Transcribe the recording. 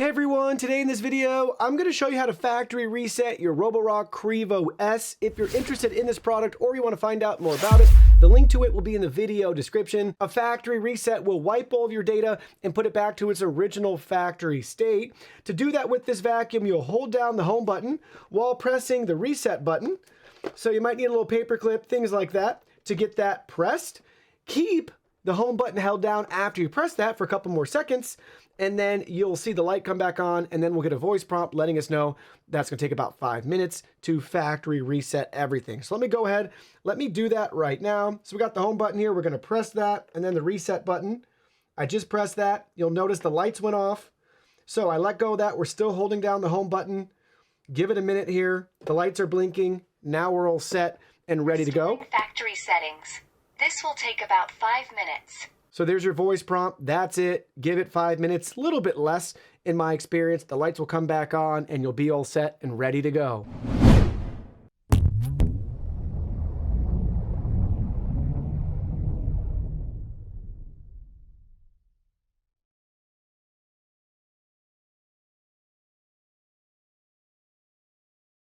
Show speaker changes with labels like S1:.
S1: everyone, today in this video, I'm going to show you how to factory reset your Roborock Qrevo S. If you're interested in this product or you want to find out more about it, the link to it will be in the video description. A factory reset will wipe all of your data and put it back to its original factory state. To do that with this vacuum, you'll hold down the home button while pressing the reset button. So you might need a little paper clip, things like that, to get that pressed. Keep the home button held down after you press that for a couple more seconds, and then you'll see the light come back on, and then we'll get a voice prompt letting us know that's going to take about 5 minutes to factory reset everything. So let me go ahead, let me do that right now. So we got the home button here, we're going to press that, and then the reset button. I just pressed that. You'll notice the lights went off. So I let go of that. We're still holding down the home button. Give it a minute here. The lights are blinking. Now we're all set and ready to go.
S2: Factory settings. This will take about 5 minutes.
S1: So there's your voice prompt. That's it. Give it 5 minutes, a little bit less in my experience. The lights will come back on and you'll be all set and ready to go.